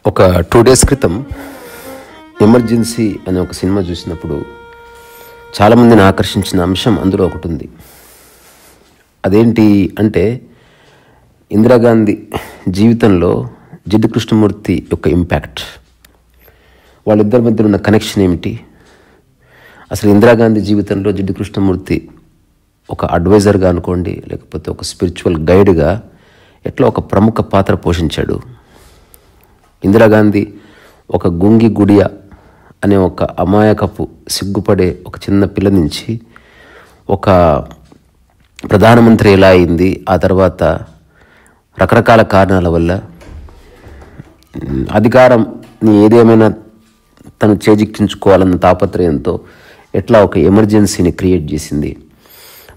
ఒక 2 days క్రితం emergency అనే ఒక సినిమా చూసినప్పుడు చాలామందిని ఆకర్షించిన అంశం అందులో ఒకటి ఉంది. అదేంటి అంటే ఇందిరాగాంధీ జీవితంలో జిడ్డు కృష్ణమూర్తి యొక్క ఇంపాక్ట్, వాళ్ళిద్దరి మధ్య ఉన్న కనెక్షన్ ఏమిటి, అసలు ఇందిరాగాంధీ జీవితంలో జిడ్డు కృష్ణమూర్తి ఒక అడ్వైజర్గా అనుకోండి, లేకపోతే ఒక స్పిరిచువల్ గైడ్గా ఎట్లా ఒక ప్రముఖ పాత్ర పోషించాడు. ఇందిరాగాంధీ ఒక గుంగి గుడియ అనే ఒక అమాయకపు సిగ్గుపడే ఒక చిన్న పిల్ల నుంచి ఒక ప్రధానమంత్రి ఎలా అయింది, ఆ తర్వాత రకరకాల కారణాల వల్ల అధికారంని ఏదేమైనా తను చేజిక్కించుకోవాలన్న తాపత్రయంతో ఎట్లా ఒక ఎమర్జెన్సీని క్రియేట్ చేసింది,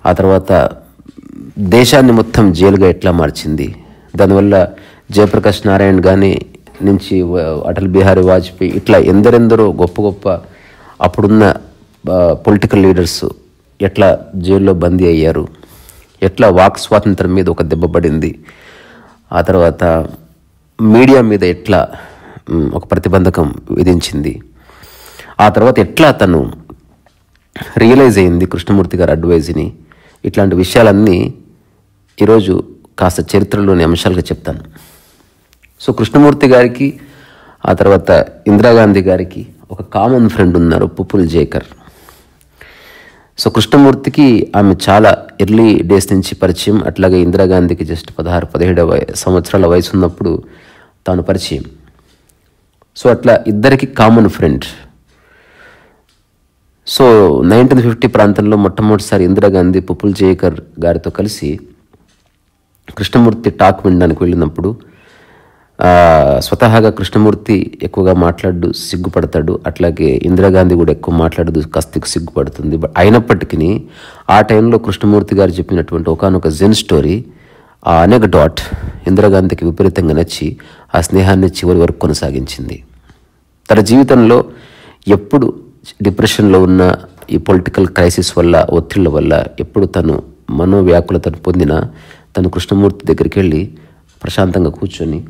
ఆ తర్వాత దేశాన్ని మొత్తం జైలుగా ఎట్లా మార్చింది. దానివల్ల జయప్రకాష్ నారాయణ్ కానీ నుంచి అటల్ బిహారీ వాజ్పేయి ఇట్లా ఎందరెందరో గొప్ప గొప్ప అప్పుడున్న పొలిటికల్ లీడర్స్ ఎట్లా జైల్లో బందీ అయ్యారు, ఎట్లా వాక్ స్వాతంత్రం మీద ఒక దెబ్బ పడింది, ఆ తర్వాత మీడియా మీద ఎట్లా ఒక ప్రతిబంధకం విధించింది, ఆ తర్వాత ఎట్లా తను రియలైజ్ అయింది కృష్ణమూర్తి గారి అడ్వైజ్ని. ఇట్లాంటి విషయాలన్నీ ఈరోజు కాస్త చరిత్రలోని అంశాలుగా చెప్తాను. సో కృష్ణమూర్తి గారికి ఆ తర్వాత ఇందిరాగాంధీ గారికి ఒక కామన్ ఫ్రెండ్ ఉన్నారు, పుపుల్ జేకర్. సో కృష్ణమూర్తికి ఆమె చాలా ఎర్లీ డేస్ నుంచి పరిచయం, అట్లాగే ఇందిరాగాంధీకి జస్ట్ 16-17 సంవత్సరాల వయసు ఉన్నప్పుడు తాను పరిచయం. సో అట్లా ఇద్దరికి కామన్ ఫ్రెండ్. సో 1950 ప్రాంతంలో మొట్టమొదటిసారి ఇందిరాగాంధీ పుపుల్ జేకర్ గారితో కలిసి కృష్ణమూర్తి టాక్ వినడానికి వెళ్ళినప్పుడు స్వతహాగా కృష్ణమూర్తి ఎక్కువగా మాట్లాడు సిగ్గుపడతాడు, అట్లాగే ఇందిరాగాంధీ కూడా ఎక్కువ మాట్లాడదు, కాస్త సిగ్గుపడుతుంది. బట్ అయినప్పటికీ ఆ టైంలో కృష్ణమూర్తి గారు చెప్పినటువంటి ఒకానొక జెన్ స్టోరీ, ఆ అనెక్డాట్ ఇందిరాగాంధీకి విపరీతంగా నచ్చి ఆ స్నేహాన్ని చివరి వరకు కొనసాగించింది. తన జీవితంలో ఎప్పుడు డిప్రెషన్లో ఉన్న ఈ పొలిటికల్ క్రైసిస్ వల్ల, ఒత్తిళ్ల వల్ల ఎప్పుడు తను మనోవ్యాకులతను పొందినా తను కృష్ణమూర్తి దగ్గరికి వెళ్ళి ప్రశాంతంగా కూర్చొని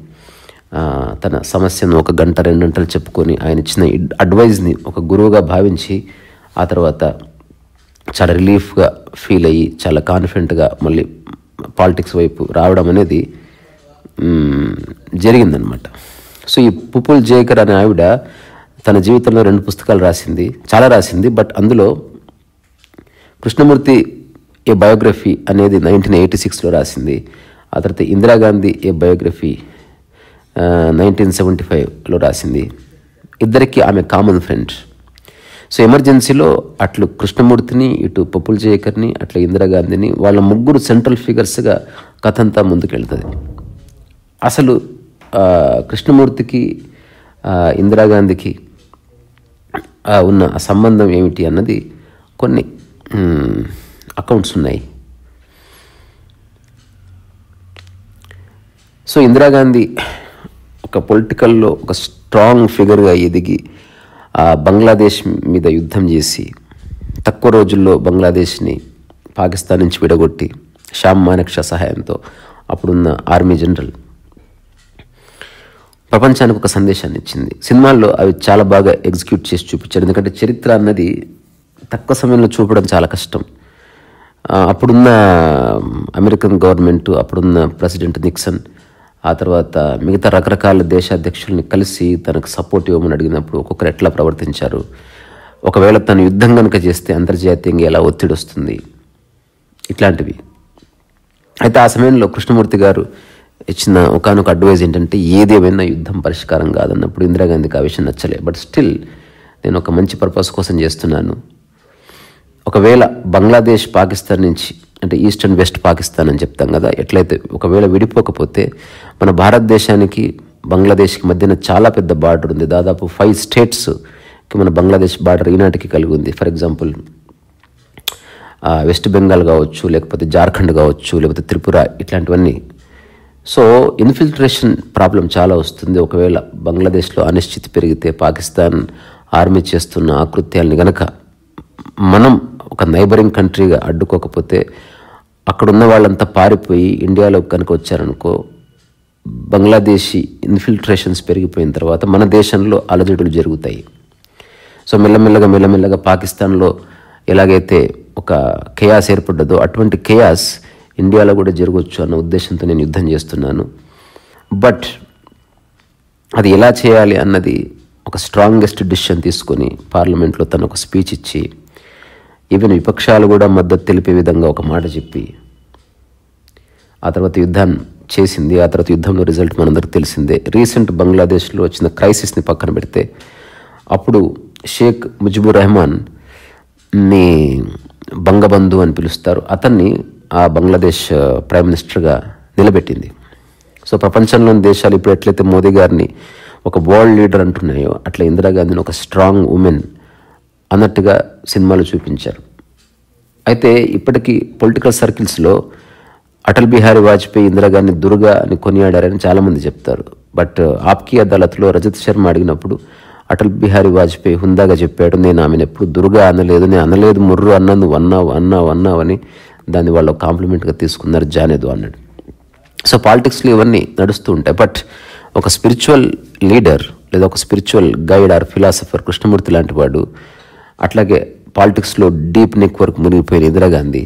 తన సమస్యను 1 గంట 2 గంటలు చెప్పుకొని ఆయన ఇచ్చిన అడ్వైజ్ని ఒక గురువుగా భావించి ఆ తర్వాత చాలా రిలీఫ్గా ఫీల్ అయ్యి చాలా కాన్ఫిడెంట్గా మళ్ళీ పాలిటిక్స్ వైపు రావడం అనేది జరిగిందనమాట. సో ఈ పుపుల్ జేకర్ అనే ఆవిడ తన జీవితంలో 2 పుస్తకాలు రాసింది, చాలా రాసింది. బట్ అందులో కృష్ణమూర్తి ఏ బయోగ్రఫీ అనేది 1986లో రాసింది, ఆ తర్వాత ఇందిరాగాంధీ ఏ బయోగ్రఫీ 1975లో రాసింది. ఇద్దరికి ఆమె కామన్ ఫ్రెండ్. సో ఎమర్జెన్సీలో అట్లు కృష్ణమూర్తిని, ఇటు పుపుల్ జేకర్ని, అట్లా ఇందిరాగాంధీని, వాళ్ళ ముగ్గురు సెంట్రల్ ఫిగర్స్గా కథ అంతా ముందుకెళ్తుంది. అసలు కృష్ణమూర్తికి ఇందిరాగాంధీకి ఉన్న సంబంధం ఏమిటి అన్నది కొన్ని అకౌంట్స్ ఉన్నాయి. సో ఇందిరాగాంధీ ఒక పొలిటికల్లో ఒక స్ట్రాంగ్ ఫిగర్గా ఎదిగి బంగ్లాదేశ్ మీద యుద్ధం చేసి తక్కువ రోజుల్లో బంగ్లాదేశ్ని పాకిస్తాన్ నుంచి విడగొట్టి శ్యామ్ మానెక్షా సహాయంతో అప్పుడున్న ఆర్మీ జనరల్ ప్రపంచానికి ఒక సందేశాన్ని ఇచ్చింది. సినిమాల్లో అవి చాలా బాగా ఎగ్జిక్యూట్ చేసి చూపించారు, ఎందుకంటే చరిత్ర అన్నది తక్కువ సమయంలో చూపడం చాలా కష్టం. అప్పుడున్న అమెరికన్ గవర్నమెంట్, అప్పుడున్న ప్రెసిడెంట్ నిక్సన్, ఆ తర్వాత మిగతా రకరకాల దేశాధ్యక్షుల్ని కలిసి తనకు సపోర్ట్ ఇవ్వమని అడిగినప్పుడు ఒక్కొక్కరు ఎట్లా ప్రవర్తించారు, ఒకవేళ తను యుద్ధం కనుక చేస్తే అంతర్జాతీయంగా ఎలా ఒత్తిడి వస్తుంది, ఇట్లాంటివి. అయితే ఆ సమయంలో కృష్ణమూర్తి గారు ఇచ్చిన ఒకానొక అడ్వైజ్ ఏంటంటే ఏదేమైనా యుద్ధం పరిష్కారం కాదన్నప్పుడు ఇందిరాగాంధీకి ఆ విషయం నచ్చలే. బట్ స్టిల్ నేను ఒక మంచి పర్పస్ కోసం చేస్తున్నాను, ఒకవేళ బంగ్లాదేశ్ పాకిస్తాన్ నుంచి, అంటే ఈస్ట్ అండ్ వెస్ట్ పాకిస్తాన్ అని చెప్తాం కదా, ఎట్లయితే ఒకవేళ విడిపోకపోతే మన భారతదేశానికి బంగ్లాదేశ్కి మధ్యన చాలా పెద్ద బార్డర్ ఉంది, దాదాపు 5 స్టేట్స్కి మన బంగ్లాదేశ్ బార్డర్ ఈనాటికి కలిగి ఉంది. ఫర్ ఎగ్జాంపుల్ వెస్ట్ బెంగాల్ కావచ్చు, లేకపోతే జార్ఖండ్ కావచ్చు, లేకపోతే త్రిపుర, ఇట్లాంటివన్నీ. సో ఇన్ఫిల్ట్రేషన్ ప్రాబ్లం చాలా వస్తుంది. ఒకవేళ బంగ్లాదేశ్లో అనిశ్చితి పెరిగితే, పాకిస్తాన్ ఆర్మీ చేస్తున్న ఆకృత్యాలని గనక మనం ఒక నైబరింగ్ కంట్రీగా అడ్డుకోకపోతే, అక్కడున్న వాళ్ళంతా పారిపోయి ఇండియాలో కనుక వచ్చారనుకో, బంగ్లాదేశీ ఇన్ఫిల్ట్రేషన్స్ పెరిగిపోయిన తర్వాత మన దేశంలో అలజడులు జరుగుతాయి. సో మెల్లమెల్లగా పాకిస్తాన్లో ఎలాగైతే ఒక కేయాస్ ఏర్పడ్డదో అటువంటి కేయాస్ ఇండియాలో కూడా జరగవచ్చు అన్న ఉద్దేశంతో నేను యుద్ధం చేస్తున్నాను. బట్ అది ఎలా చేయాలి అన్నది ఒక స్ట్రాంగెస్ట్ డిసిషన్ తీసుకొని పార్లమెంట్లో తను ఒక స్పీచ్ ఇచ్చి ఈవెన్ విపక్షాలు కూడా మద్దతు తెలిపే విధంగా ఒక మాట చెప్పి ఆ తర్వాత యుద్ధాన్ని చేసింది. ఆ తర్వాత యుద్ధంలో రిజల్ట్ మనందరికి తెలిసిందే. రీసెంట్ బంగ్లాదేశ్లో వచ్చిన క్రైసిస్ని పక్కన పెడితే అప్పుడు షేక్ ముజిబుర్ రెహమాన్ని బంగబంధు అని పిలుస్తారు, అతన్ని ఆ బంగ్లాదేశ్ ప్రైమ్ మినిస్టర్గా నిలబెట్టింది. సో ప్రపంచంలోని దేశాలు ఇప్పుడు ఎట్లయితే మోదీ గారిని ఒక వరల్డ్ లీడర్ అంటున్నాయో అట్లా ఇందిరాగాంధీని ఒక స్ట్రాంగ్ ఉమెన్ అన్నట్టుగా సినిమాలు చూపించారు. అయితే ఇప్పటికీ పొలిటికల్ సర్కిల్స్లో అటల్ బిహారీ వాజ్పేయి ఇందిరాగాంధీ దుర్గా అని కొనియాడారని చాలామంది చెప్తారు. బట్ ఆప్కీ అదాలత్లో రజత్ శర్మ అడిగినప్పుడు అటల్ బిహారీ వాజ్పేయి హుందాగా చెప్పాడు, నేను ఆమెను ఎప్పుడు దుర్గా అనలేదు, నేను అనలేదు, ముర్రు అన్నా, నువ్వు అన్నావు అని దాన్ని వాళ్ళు కాంప్లిమెంట్గా తీసుకున్నారు, జానేదు అన్నాడు. సో పాలిటిక్స్లో ఇవన్నీ నడుస్తూ ఉంటాయి. బట్ ఒక స్పిరిచువల్ లీడర్ లేదా ఒక spiritual guide or philosopher Krishnamurti లాంటి వాడు, అట్లాగే పాలిటిక్స్లో డీప్ నెక్ వరకు మునిగిపోయిన ఇందిరాగాంధీ,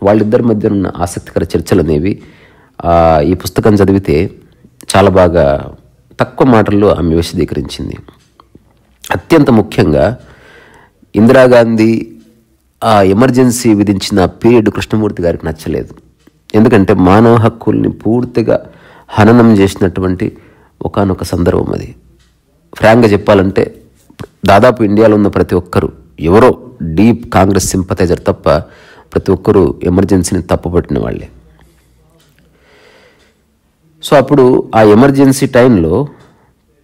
వాళ్ళిద్దరి మధ్య ఉన్న ఆసక్తికర చర్చలు అనేవి ఈ పుస్తకం చదివితే చాలా బాగా తక్కువ మాటల్లో ఆమె విశదీకరించింది. అత్యంత ముఖ్యంగా ఇందిరాగాంధీ ఆ ఎమర్జెన్సీ విధించిన పీరియడ్ కృష్ణమూర్తి గారికి నచ్చలేదు. ఎందుకంటే మానవ హక్కుల్ని పూర్తిగా హననం చేసినటువంటి ఒకానొక సందర్భం అది. ఫ్రాంక్గా చెప్పాలంటే దాదాపు ఇండియాలో ఉన్న ప్రతి ఒక్కరు ఎవరో డీప్ కాంగ్రెస్ సింపథైజర్ తప్ప ప్రతి ఒక్కరూ ఎమర్జెన్సీని తప్పుపట్టిన వాళ్ళే. సో అప్పుడు ఆ ఎమర్జెన్సీ టైంలో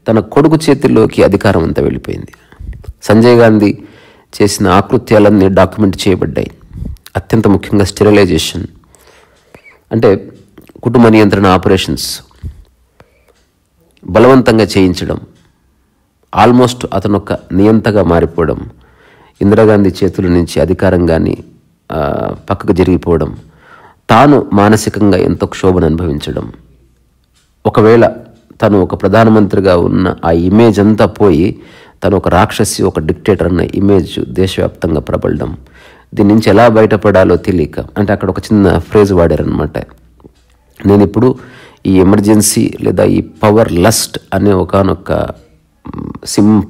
తన కొడుకు చేతుల్లోకి అధికారం అంతా వెళ్ళిపోయింది. సంజయ్ గాంధీ చేసిన ఆకృత్యాలన్నీ డాక్యుమెంట్ చేయబడ్డాయి. అత్యంత ముఖ్యంగా స్టెరిలైజేషన్ అంటే కుటుంబ నియంత్రణ ఆపరేషన్స్ బలవంతంగా చేయించడం, ఆల్మోస్ట్ అతను ఒక నియంతగా మారిపోవడం, ఇందిరాగాంధీ చేతుల నుంచి అధికారం కానీ పక్కకు జరిగిపోవడం, తాను మానసికంగా ఎంతో క్షోభను అనుభవించడం, ఒకవేళ తను ఒక ప్రధానమంత్రిగా ఉన్న ఆ ఇమేజ్ అంతా పోయి తను ఒక రాక్షసి, ఒక డిక్టేటర్ అన్న ఇమేజ్ దేశవ్యాప్తంగా ప్రబలడం, దీని నుంచి ఎలా బయటపడాలో తెలియక, అంటే అక్కడ ఒక చిన్న ఫ్రేజ్ వాడారనమాట, నేను ఇప్పుడు ఈ ఎమర్జెన్సీ లేదా ఈ పవర్ లస్ట్ అనే ఒకనొక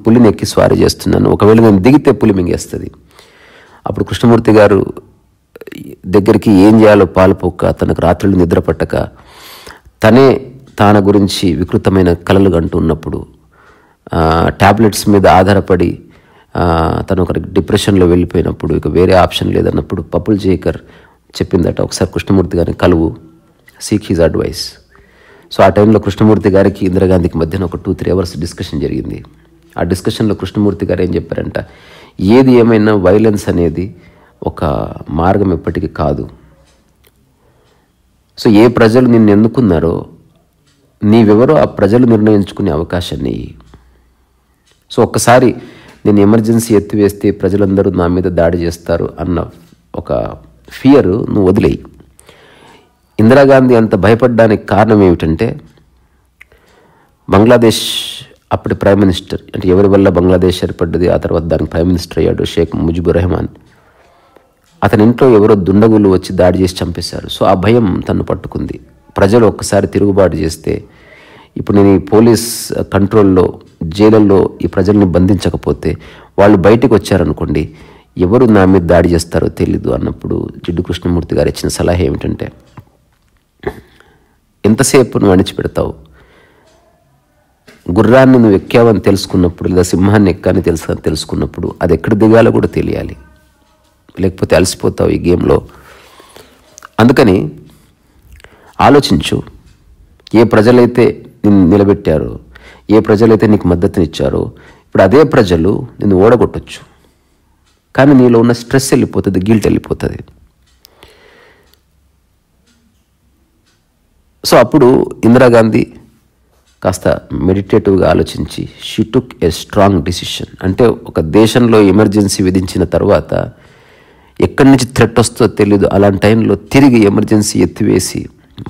పులిని ఎక్కి స్వారీ చేస్తున్నాను, ఒకవేళ నేను దిగితే పులి మింగేస్తుంది. అప్పుడు కృష్ణమూర్తి గారు దగ్గరికి ఏం చేయాలో పాలుపోక, తనకు రాత్రులు నిద్ర పట్టక, తన గురించి వికృతమైన కలలు కంటూ ఉన్నప్పుడు ట్యాబ్లెట్స్ మీద ఆధారపడి తను ఒక డిప్రెషన్లో వెళ్ళిపోయినప్పుడు, ఇక వేరే ఆప్షన్ లేదన్నప్పుడు పపుల్ జేకర్ చెప్పిందట, ఒకసారి కృష్ణమూర్తి గారిని కలువు, సీక్ హిజ్ అడ్వైస్. సో ఆ టైంలో కృష్ణమూర్తి గారికి ఇందిరాగాంధీకి మధ్యన ఒక 2-3 అవర్స్ డిస్కషన్ జరిగింది. ఆ డిస్కషన్లో కృష్ణమూర్తి గారు ఏం చెప్పారంట, ఏది ఏమైనా వైలెన్స్ అనేది ఒక మార్గం ఎప్పటికీ కాదు. సో ఏ ప్రజలు నిన్ను ఎన్నుకున్నారో నీవెవరో ఆ ప్రజలు నిర్ణయించుకునే అవకాశాన్ని. సో ఒక్కసారి నేను ఎమర్జెన్సీ ఎత్తివేస్తే ప్రజలందరూ నా మీద దాడి చేస్తారు అన్న ఒక ఫియర్ నువ్వు వదిలేయి. ఇందిరాగాంధీ అంత భయపడడానికి కారణం ఏమిటంటే, బంగ్లాదేశ్ అప్పటి ప్రైమ్ మినిస్టర్, అంటే ఎవరి వల్ల బంగ్లాదేశ్ ఏర్పడ్డది, ఆ తర్వాత దానికి ప్రైమ్ మినిస్టర్ అయ్యాడు షేక్ ముజిబుర్ రెహమాన్, అతని ఇంట్లో ఎవరో దుండగులు వచ్చి దాడి చేసి చంపేశారు. సో ఆ భయం తను పట్టుకుంది. ప్రజలు ఒక్కసారి తిరుగుబాటు చేస్తే, ఇప్పుడు నేను ఈ పోలీస్ కంట్రోల్లో జైళ్ళల్లో ఈ ప్రజల్ని బంధించకపోతే వాళ్ళు బయటికి వచ్చారనుకోండి, ఎవరు నా మీద దాడి చేస్తారో తెలీదు అన్నప్పుడు జిడ్డు కృష్ణమూర్తి గారు ఇచ్చిన సలహా ఏమిటంటే, ఎంతసేపు నువ్వు అణిచిపెడతావు, గుర్రాన్ని నువ్వు ఎక్కావని తెలుసుకున్నప్పుడు లేదా సింహాన్ని ఎక్కాని తెలుసుకున్నప్పుడు అది ఎక్కడ దిగాలో కూడా తెలియాలి, లేకపోతే అలసిపోతావు ఈ గేమ్లో. అందుకని ఆలోచించు, ఏ ప్రజలైతే నిన్ను నిలబెట్టారో, ఏ ప్రజలైతే నీకు మద్దతునిచ్చారో, ఇప్పుడు అదే ప్రజలు నిన్ను ఓడగొట్టచ్చు, కానీ నీలో ఉన్న స్ట్రెస్ వెళ్ళిపోతుంది, గిల్ట్ వెళ్ళిపోతుంది. సో అప్పుడు ఇందిరాగాంధీ కాస్త మెడిటేటివ్గా ఆలోచించి she took a strong decision. అంటే ఒక దేశంలో ఎమర్జెన్సీ విధించిన తర్వాత ఎక్కడి నుంచి థ్రెట్ వస్తుందో తెలీదు, అలాంటి టైంలో తిరిగి ఎమర్జెన్సీ ఎత్తివేసి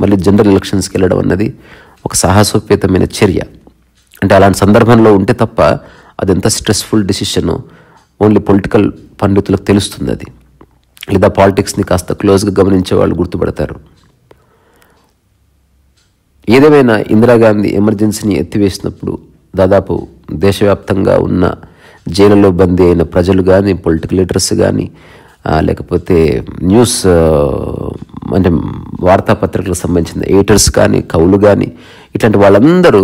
మళ్ళీ జనరల్ ఎలక్షన్స్కి వెళ్ళడం అన్నది ఒక సాహసోపేతమైన చర్య. అంటే అలాంటి సందర్భంలో ఉంటే తప్ప అది ఎంత స్ట్రెస్ఫుల్ డెసిషనో ఓన్లీ పొలిటికల్ పండితులకు తెలుస్తుంది అది, లేదా పాలిటిక్స్ని కాస్త క్లోజ్గా గమనించే వాళ్ళు గుర్తుపడతారు. ఏదేమైనా ఇందిరాగాంధీ ఎమర్జెన్సీని ఎత్తివేసినప్పుడు దాదాపు దేశవ్యాప్తంగా ఉన్న జైలులో బందీ అయిన ప్రజలు కానీ, పొలిటికల్ లీడర్స్ కానీ, లేకపోతే న్యూస్ అంటే వార్తాపత్రికలకు సంబంధించిన ఎడిటర్స్ కానీ, కవులు కానీ, ఇట్లాంటి వాళ్ళందరూ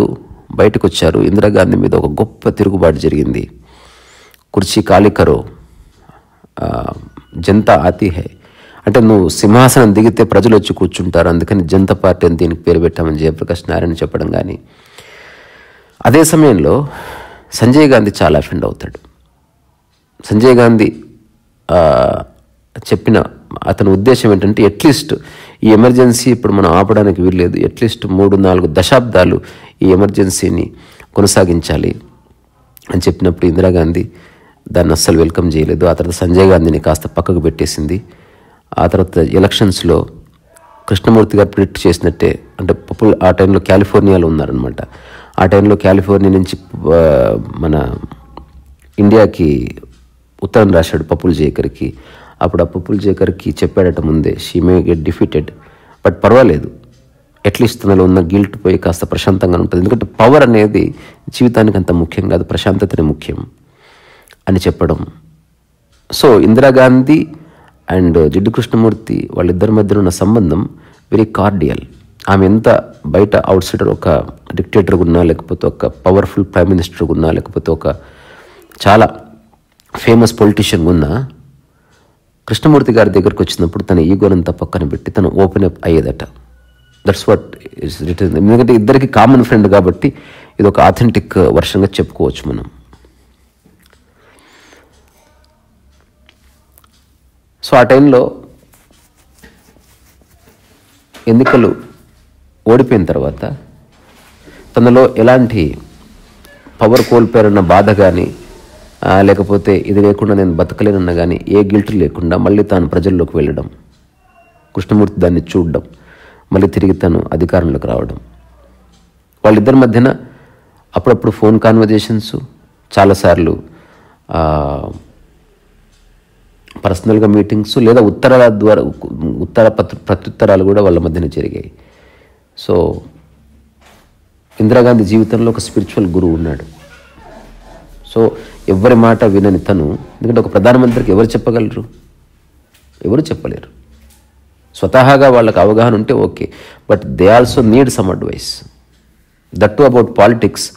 బయటకు వచ్చారు. ఇందిరాగాంధీ మీద ఒక గొప్ప తిరుగుబాటు జరిగింది. కుర్చీ ఖాళీ కరో, జనతా ఆతీ హై, అంటే నువ్వు సింహాసనం దిగితే ప్రజలు వచ్చి కూర్చుంటారు, అందుకని జనతా పార్టీ అని దీనికి పేరు పెట్టామని జయప్రకాష్ నారాయణ చెప్పడం కానీ. అదే సమయంలో సంజయ్ గాంధీ చాలా అఫెండ్ అవుతాడు. సంజయ్ గాంధీ చెప్పిన అతని ఉద్దేశం ఏంటంటే, అట్లీస్ట్ ఈ ఎమర్జెన్సీ ఇప్పుడు మనం ఆపడానికి వీల్లేదు, అట్లీస్ట్ 3-4 దశాబ్దాలు ఈ ఎమర్జెన్సీని కొనసాగించాలి అని చెప్పినప్పుడు ఇందిరాగాంధీ దాన్ని అస్సలు వెల్కమ్ చేయలేదు. ఆ తర్వాత సంజయ్ గాంధీని కాస్త పక్కకు పెట్టేసింది. ఆ తర్వాత ఎలక్షన్స్లో కృష్ణమూర్తి గారు ప్రిడిక్ట్ చేసినట్టే, అంటే పప్పులు ఆ టైంలో కాలిఫోర్నియాలో ఉన్నారనమాట. ఆ టైంలో కాలిఫోర్నియా నుంచి మన ఇండియాకి ఉత్తరం రాశాడు పప్పుల్ జేకర్కి. అప్పుడు ఆ పప్పుల్ జేకర్కి చెప్పాడట ముందే, she may get defeated, but పర్వాలేదు, అట్లీస్ట్ తనలో ఉన్న గిల్ట్ పోయి కాస్త ప్రశాంతంగా ఉంటుంది, ఎందుకంటే పవర్ అనేది జీవితానికి అంత ముఖ్యం కాదు, ప్రశాంతతనే ముఖ్యం అని చెప్పడం. సో ఇందిరాగాంధీ అండ్ జిడ్డు కృష్ణమూర్తి వాళ్ళిద్దరి మధ్యన ఉన్న సంబంధం వెరీ కార్డియల్. ఆమె ఎంత బయట అవుట్ సైడర్, ఒక డిక్టేటర్గా ఉన్నా, లేకపోతే ఒక పవర్ఫుల్ ప్రైమ్ మినిస్టర్గా ఉన్నా, లేకపోతే ఒక చాలా ఫేమస్ పొలిటీషియన్గా ఉన్నా, కృష్ణమూర్తి గారి దగ్గరకు వచ్చినప్పుడు తన ఈగోనంతా పక్కన పెట్టి తను ఓపెన్ అప్ అయ్యేదట. That's what is return. ఎందుకంటే ఇద్దరికి కామన్ ఫ్రెండ్ కాబట్టి ఇది ఒక ఆథెంటిక్ వర్షన్గా చెప్పుకోవచ్చు మనం. సో ఆ టైంలో ఎన్నికలు ఓడిపోయిన తర్వాత తనలో ఎలాంటి పవర్ కోల్పోయారన్న బాధ కానీ, లేకపోతే ఇది లేకుండా నేను బతకలేనన్నా కానీ ఏ గిల్ట్ లేకుండా మళ్ళీ తాను ప్రజల్లోకి వెళ్ళడం, కృష్ణమూర్తి దాన్ని చూడడం, మళ్ళీ తిరిగి తను అధికారంలోకి రావడం, వాళ్ళిద్దరి మధ్యన అప్పుడప్పుడు ఫోన్ కాన్వర్జేషన్స్, చాలాసార్లు పర్సనల్గా మీటింగ్స్, లేదా ఉత్తరాల ద్వారా ప్రత్యుత్తరాలు కూడా వాళ్ళ మధ్యన జరిగాయి. సో ఇందిరాగాంధీ జీవితంలో ఒక స్పిరిచువల్ గురువు ఉన్నాడు. సో ఎవరి మాట వినని తను, ఎందుకంటే ఒక ప్రధానమంత్రికి ఎవరు చెప్పగలరు? ఎవరు చెప్పలేరు. స్వతహాగా వాళ్ళకి అవగాహన ఉంటే okay, but they also need some advice. That to about politics,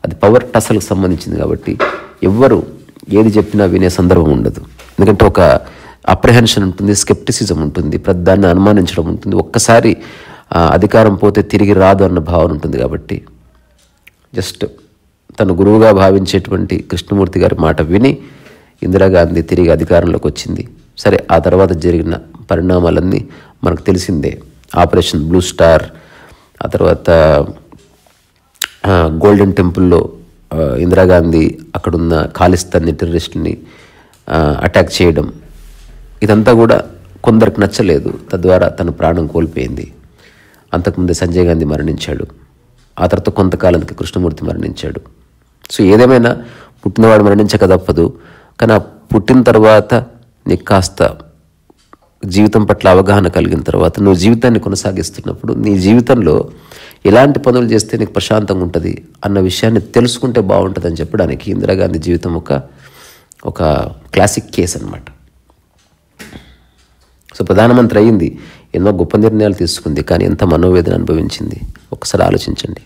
అది పవర్ టసల్కి సంబంధించింది కాబట్టి ఎవ్వరు ఏది చెప్పినా వినే సందర్భం ఉండదు. ఎందుకంటే ఒక అప్రహెన్షన్ ఉంటుంది, స్కెప్టిసిజం ఉంటుంది, దాన్ని అనుమానించడం ఉంటుంది. ఒక్కసారి అధికారం పోతే తిరిగి రాదు అన్న భావన ఉంటుంది. కాబట్టి జస్ట్ తను గురువుగా భావించేటువంటి కృష్ణమూర్తి గారి మాట విని ఇందిరాగాంధీ తిరిగి అధికారంలోకి వచ్చింది. సరే, ఆ తర్వాత జరిగిన పరిణామాలన్నీ మనకు తెలిసిందే. ఆపరేషన్ బ్లూ స్టార్, ఆ తర్వాత గోల్డెన్ టెంపుల్లో ఇందిరాగాంధీ అక్కడున్న ఖాళిస్తానీ టెర్రరిస్టుని అటాక్ చేయడం, ఇదంతా కూడా కొందరికి నచ్చలేదు. తద్వారా తన ప్రాణం కోల్పోయింది. అంతకుముందే సంజయ్ గాంధీ మరణించాడు. ఆ తర్వాత కొంతకాలానికి కృష్ణమూర్తి మరణించాడు. సో ఏదేమైనా పుట్టినవాడు మరణించక తప్పదు. కానీ ఆ పుట్టిన తర్వాత నీకు కాస్త జీవితం పట్ల అవగాహన కలిగిన తర్వాత నువ్వు జీవితాన్ని కొనసాగిస్తున్నప్పుడు నీ జీవితంలో ఎలాంటి పనులు చేస్తే నీకు ప్రశాంతంగా ఉంటుంది అన్న విషయాన్ని తెలుసుకుంటే బాగుంటుంది అని చెప్పడానికి ఇందిరాగాంధీ జీవితం ఒక క్లాసిక్ కేస్ అన్నమాట. సో ప్రధానమంత్రి అయ్యింది, ఎన్నో గొప్ప నిర్ణయాలు తీసుకుంది, కానీ ఎంత మనోవేదన అనుభవించింది ఒకసారి ఆలోచించండి.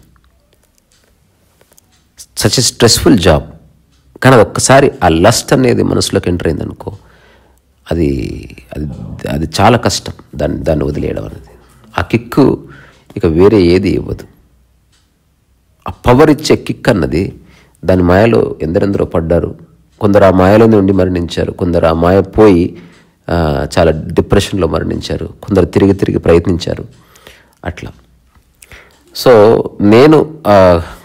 Such a stressful job. కానీ అది ఒక్కసారి ఆ లస్ట్ అనేది మనసులోకి ఎంటర్ అయింది అనుకో, అది అది అది చాలా కష్టం దాన్ని వదిలేయడం అనేది. ఆ కిక్కు ఇక వేరే ఏది ఇవ్వదు. ఆ పవర్ ఇచ్చే కిక్ అన్నది, దాని మాయలో ఎందరెందరో పడ్డారు. కొందరు ఆ మాయలోనే ఉండి మరణించారు, కొందరు ఆ మాయ పోయి చాలా డిప్రెషన్లో మరణించారు, కొందరు తిరిగి ప్రయత్నించారు అట్లా. సో నేను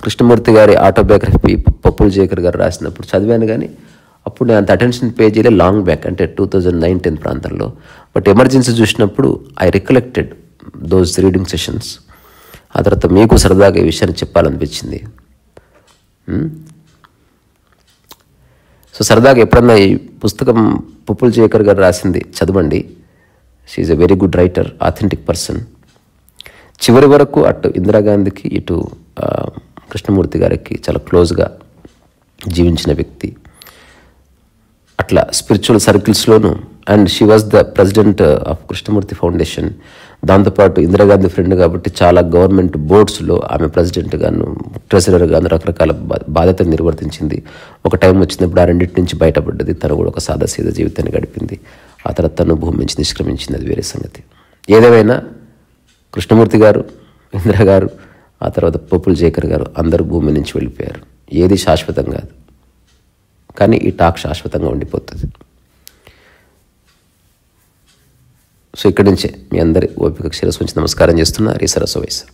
కృష్ణమూర్తి గారి ఆటోబయోగ్రఫీ పప్పుల్ జేకర్ గారు రాసినప్పుడు చదివాను, కానీ అప్పుడు నేను అంత అటెన్షన్ పే చేయలే, లాంగ్ బ్యాక్ అంటే 2009-10 ప్రాంతంలో. బట్ ఎమర్జెన్సీ చూసినప్పుడు I recollected those reading sessions. ఆ తర్వాత మీకు సరదాగా ఈ విషయాన్ని చెప్పాలనిపించింది. సో సరదాగా ఎప్పుడన్నా ఈ పుస్తకం పుప్పుల జయకర్ గారు రాసింది చదవండి. She's a very good writer, authentic person. చివరి వరకు అటు ఇందిరాగాంధీకి ఇటు కృష్ణమూర్తి గారికి చాలా క్లోజ్గా జీవించిన వ్యక్తి. అట్లా spiritual సర్కిల్స్లోనూ. And she was the president of Krishnamurthy foundation. దాంతోపాటు ఇందిరాగాంధీ ఫ్రెండ్ కాబట్టి చాలా గవర్నమెంట్ బోర్డ్స్లో ఆమె ప్రెసిడెంట్ గాను, ట్రెజరర్ గాను రకరకాల బాధ్యతలు నిర్వర్తించింది. ఒక టైం వచ్చినప్పుడు ఆ రెండింటి నుంచి బయటపడ్డది. తను కూడా ఒక సాదాసీదా జీవితాన్ని గడిపింది. ఆ తర్వాత తను భూమి నుంచి నిష్క్రమించింది, అది వేరే సంగతి. ఏదేమైనా కృష్ణమూర్తి గారు, ఇందిరా గారు, ఆ తర్వాత పుప్పుల జయకర్ గారు అందరూ భూమి నుంచి వెళ్ళిపోయారు. ఏది శాశ్వతం కాదు, కానీ ఈ టాక్ శాశ్వతంగా ఉండిపోతుంది. సో ఇక్కడి నుంచే మీ అందరి ఓపికకు శిరస్సు ఉంచి నమస్కారం చేస్తున్నా. రీసరస్సు వయసు.